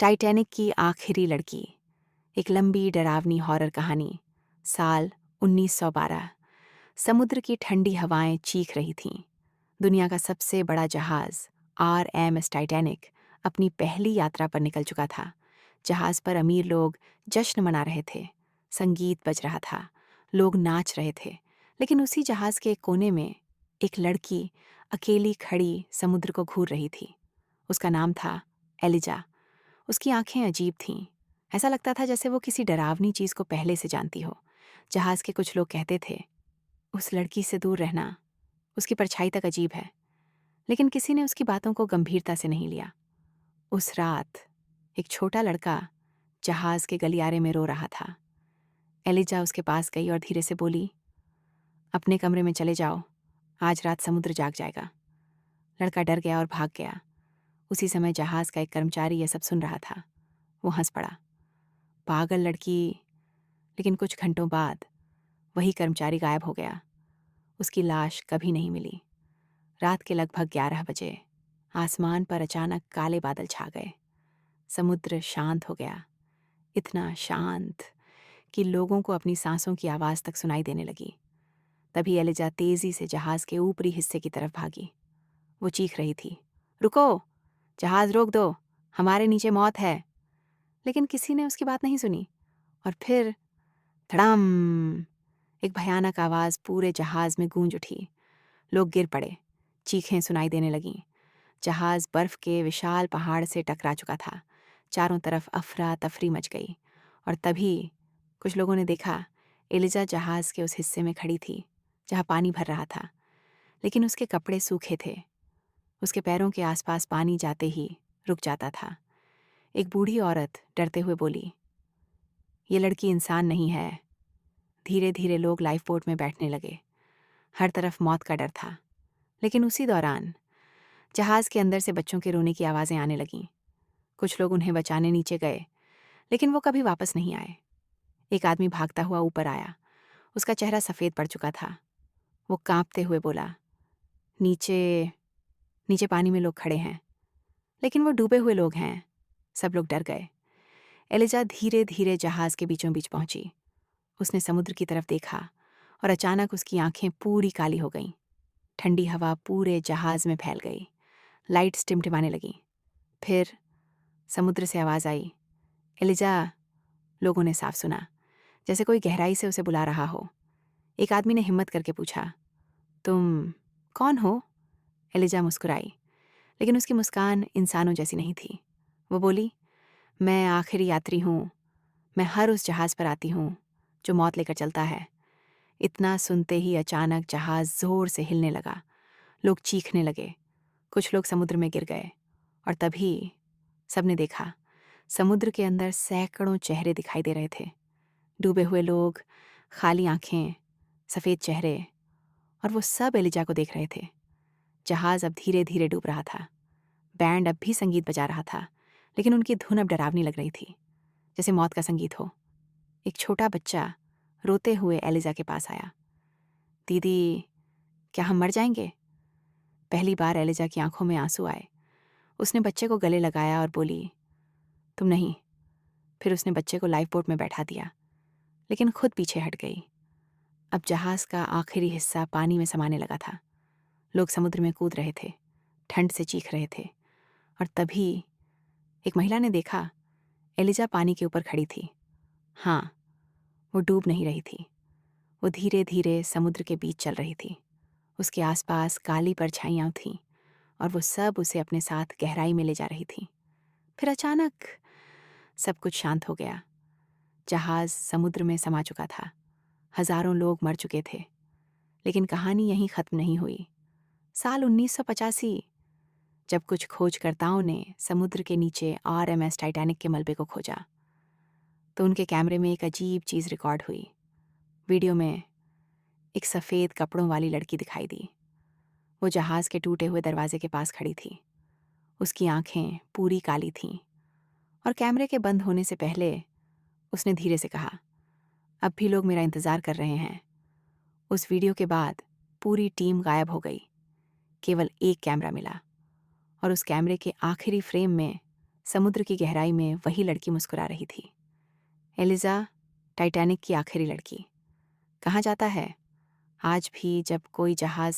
Titanic की आखिरी लड़की, एक लंबी डरावनी हॉरर कहानी। साल 1912। समुद्र की ठंडी हवाएं चीख रही थीं। दुनिया का सबसे बड़ा जहाज RMS टाइटैनिक अपनी पहली यात्रा पर निकल चुका था। जहाज पर अमीर लोग जश्न मना रहे थे, संगीत बज रहा था, लोग नाच रहे थे। लेकिन उसी जहाज के एक कोने में एक लड़की अकेली खड़ी समुद्र को घूर रही थी। उसका नाम था एलिजा। उसकी आंखें अजीब थीं। ऐसा लगता था जैसे वो किसी डरावनी चीज को पहले से जानती हो। जहाज के कुछ लोग कहते थे, उस लड़की से दूर रहना, उसकी परछाई तक अजीब है। लेकिन किसी ने उसकी बातों को गंभीरता से नहीं लिया। उस रात एक छोटा लड़का जहाज के गलियारे में रो रहा था। एलिजा उसके पास गई और धीरे से बोली, अपने कमरे में चले जाओ, आज रात समुद्र जाग जाएगा। लड़का डर गया और भाग गया। उसी समय जहाज का एक कर्मचारी यह सब सुन रहा था। वो हंस पड़ा। पागल लड़की। लेकिन कुछ घंटों बाद वही कर्मचारी गायब हो गया। उसकी लाश कभी नहीं मिली। रात के लगभग 11 बजे आसमान पर अचानक काले बादल छा गए। समुद्र शांत हो गया, इतना शांत कि लोगों को अपनी सांसों की आवाज तक सुनाई देने लगी। तभी एलिजा तेजी से जहाज के ऊपरी हिस्से की तरफ भागी। वो चीख रही थी, रुको, जहाज रोक दो, हमारे नीचे मौत है। लेकिन किसी ने उसकी बात नहीं सुनी। और फिर धड़ाम, एक भयानक आवाज पूरे जहाज में गूंज उठी। लोग गिर पड़े, चीखें सुनाई देने लगीं। जहाज बर्फ के विशाल पहाड़ से टकरा चुका था। चारों तरफ अफरा तफरी मच गई। और तभी कुछ लोगों ने देखा, एलिजा जहाज के उस हिस्से में खड़ी थी जहां पानी भर रहा था, लेकिन उसके कपड़े सूखे थे। उसके पैरों के आसपास पानी जाते ही रुक जाता था। एक बूढ़ी औरत डरते हुए बोली, ये लड़की इंसान नहीं है। धीरे धीरे लोग लाइफ बोट में बैठने लगे। हर तरफ मौत का डर था। लेकिन उसी दौरान जहाज के अंदर से बच्चों के रोने की आवाज़ें आने लगीं। कुछ लोग उन्हें बचाने नीचे गए, लेकिन वो कभी वापस नहीं आए। एक आदमी भागता हुआ ऊपर आया। उसका चेहरा सफ़ेद पड़ चुका था। वो कांपते हुए बोला, नीचे नीचे पानी में लोग खड़े हैं, लेकिन वो डूबे हुए लोग हैं। सब लोग डर गए। एलिजा धीरे धीरे जहाज के बीचों बीच पहुंची। उसने समुद्र की तरफ देखा और अचानक उसकी आंखें पूरी काली हो गईं। ठंडी हवा पूरे जहाज में फैल गई। लाइट्स टिमटिमाने लगीं। फिर समुद्र से आवाज़ आई, एलिजा। लोगों ने साफ सुना, जैसे कोई गहराई से उसे बुला रहा हो। एक आदमी ने हिम्मत करके पूछा, तुम कौन हो? एलिजा मुस्कुराई, लेकिन उसकी मुस्कान इंसानों जैसी नहीं थी। वो बोली, मैं आखिरी यात्री हूँ। मैं हर उस जहाज़ पर आती हूँ जो मौत लेकर चलता है। इतना सुनते ही अचानक जहाज़ जोर से हिलने लगा। लोग चीखने लगे। कुछ लोग समुद्र में गिर गए। और तभी सबने देखा, समुद्र के अंदर सैकड़ों चेहरे दिखाई दे रहे थे। डूबे हुए लोग, खाली आंखें, सफ़ेद चेहरे। और वो सब एलिजा को देख रहे थे। जहाज़ अब धीरे धीरे डूब रहा था। बैंड अब भी संगीत बजा रहा था, लेकिन उनकी धुन अब डरावनी लग रही थी, जैसे मौत का संगीत हो। एक छोटा बच्चा रोते हुए एलिजा के पास आया। दीदी, क्या हम मर जाएंगे? पहली बार एलिजा की आंखों में आंसू आए। उसने बच्चे को गले लगाया और बोली, तुम नहीं। फिर उसने बच्चे को लाइफ बोट में बैठा दिया, लेकिन खुद पीछे हट गई। अब जहाज का आखिरी हिस्सा पानी में समाने लगा था। लोग समुद्र में कूद रहे थे, ठंड से चीख रहे थे। और तभी एक महिला ने देखा, एलिजा पानी के ऊपर खड़ी थी। हाँ, वो डूब नहीं रही थी। वो धीरे धीरे समुद्र के बीच चल रही थी। उसके आसपास काली परछाइयाँ थीं और वो सब उसे अपने साथ गहराई में ले जा रही थी। फिर अचानक सब कुछ शांत हो गया। जहाज समुद्र में समा चुका था। हजारों लोग मर चुके थे। लेकिन कहानी यहीं खत्म नहीं हुई। साल 1985, जब कुछ खोजकर्ताओं ने समुद्र के नीचे RMS टाइटैनिक के मलबे को खोजा, तो उनके कैमरे में एक अजीब चीज़ रिकॉर्ड हुई। वीडियो में एक सफ़ेद कपड़ों वाली लड़की दिखाई दी। वो जहाज़ के टूटे हुए दरवाजे के पास खड़ी थी। उसकी आंखें पूरी काली थीं। और कैमरे के बंद होने से पहले उसने धीरे से कहा, अब भी लोग मेरा इंतज़ार कर रहे हैं। उस वीडियो के बाद पूरी टीम गायब हो गई। केवल एक कैमरा मिला, और उस कैमरे के आखिरी फ्रेम में समुद्र की गहराई में वही लड़की मुस्कुरा रही थी। एलिजा, टाइटैनिक की आखिरी लड़की। कहाँ जाता है? आज भी जब कोई जहाज